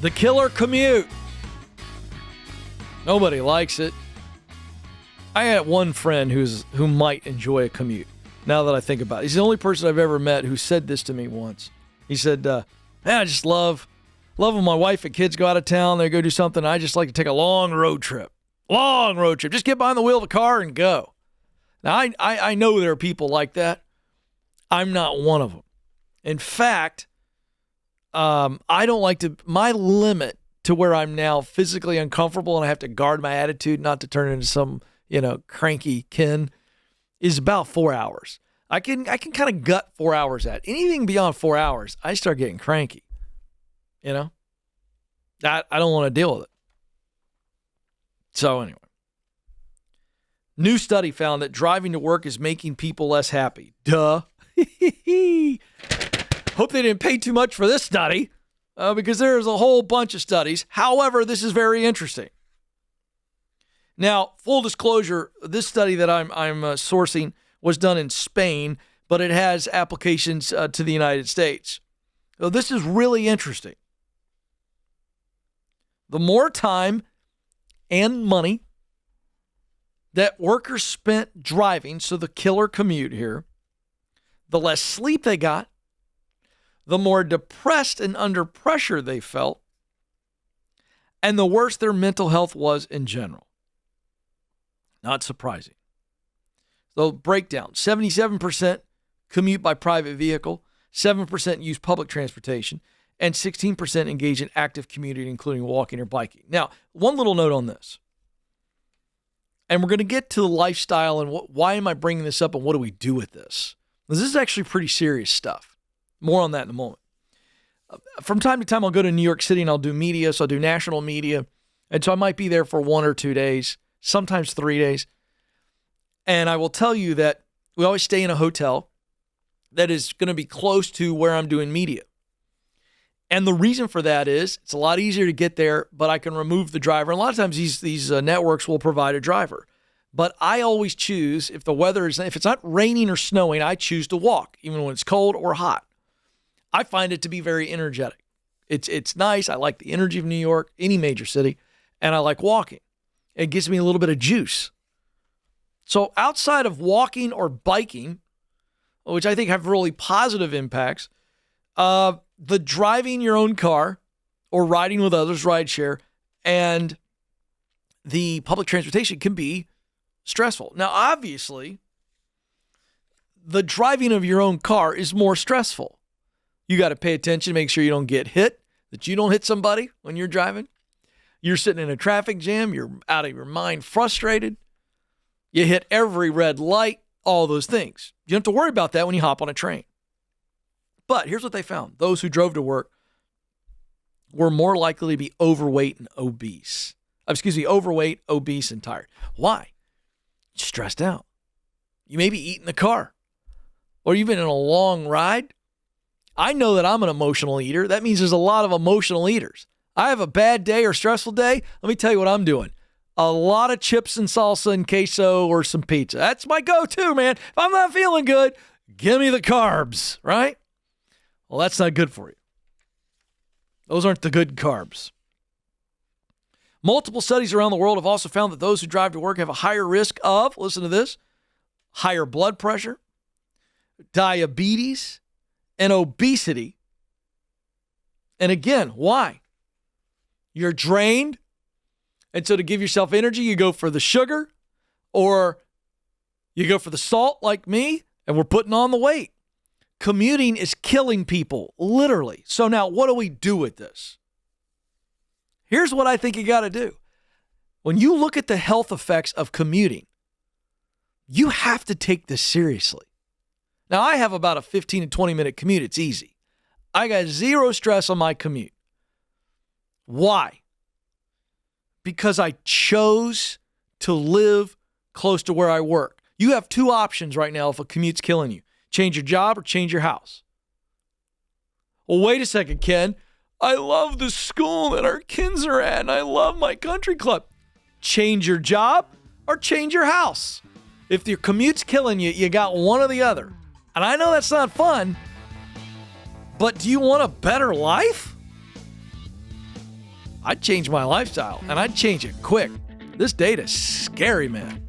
The killer commute. Nobody likes it. I had one friend who might enjoy a commute, now that I think about it. He's the only person I've ever met who said this to me once. He said, man, I just love when my wife and kids go out of town, they go do something. I just like to take a long road trip. Long road trip. Just get behind the wheel of the car and go. Now, I know there are people like that. I'm not one of them. In fact, I don't like to, my limit to where I'm now physically uncomfortable and I have to guard my attitude not to turn into some, cranky Ken, is about 4 hours. I can kind of gut 4 hours at. Anything beyond 4 hours, I start getting cranky. I don't want to deal with it. So anyway, new study found that driving to work is making people less happy. Duh. Hope they didn't pay too much for this study because there's a whole bunch of studies. However, this is very interesting. Now, full disclosure, this study that I'm sourcing was done in Spain, but it has applications to the United States. So this is really interesting. The more time and money that workers spent driving, so the killer commute here, the less sleep they got, the more depressed and under pressure they felt, and the worse their mental health was in general. Not surprising. So breakdown, 77% commute by private vehicle, 7% use public transportation, and 16% engage in active commuting, including walking or biking. Now, one little note on this. And we're going to get to the lifestyle and why am I bringing this up and what do we do with this? This is actually pretty serious stuff. More on that in a moment. From time to time, I'll go to New York City and I'll do media. So I'll do national media. And so I might be there for 1 or 2 days, sometimes 3 days. And I will tell you that we always stay in a hotel that is going to be close to where I'm doing media. And the reason for that is it's a lot easier to get there, but I can remove the driver. And a lot of times these networks will provide a driver. But I always choose, if it's not raining or snowing, I choose to walk, even when it's cold or hot. I find it to be very energetic. It's nice. I like the energy of New York, any major city, and I like walking. It gives me a little bit of juice. So outside of walking or biking, which I think have really positive impacts, the driving your own car or riding with others, rideshare, and the public transportation can be stressful. Now, obviously, the driving of your own car is more stressful. You got to pay attention, make sure you don't get hit, that you don't hit somebody when you're driving. You're sitting in a traffic jam. You're out of your mind, frustrated. You hit every red light, all those things. You don't have to worry about that when you hop on a train. But here's what they found. Those who drove to work were more likely to be overweight, obese, and tired. Why? Stressed out. You may be eating the car, or you've been in a long ride. I know that I'm an emotional eater. That means there's a lot of emotional eaters. I have a bad day or stressful day. Let me tell you what I'm doing. A lot of chips and salsa and queso or some pizza. That's my go-to, man. If I'm not feeling good, give me the carbs, right? Well, that's not good for you. Those aren't the good carbs. Multiple studies around the world have also found that those who drive to work have a higher risk of, listen to this, higher blood pressure, diabetes, and obesity. And again, why? You're drained. And so to give yourself energy, you go for the sugar or you go for the salt like me, and we're putting on the weight. Commuting is killing people, literally. So now what do we do with this? Here's what I think you got to do. When you look at the health effects of commuting, you have to take this seriously. Now, I have about a 15 to 20 minute commute. It's easy. I got zero stress on my commute. Why? Because I chose to live close to where I work. You have two options right now if a commute's killing you. Change your job or change your house. Well, wait a second, Ken. I love the school that our kids are at, and I love my country club. Change your job or change your house. If your commute's killing you, you got one or the other. And I know that's not fun, but do you want a better life? I'd change my lifestyle, and I'd change it quick. This data's scary, man.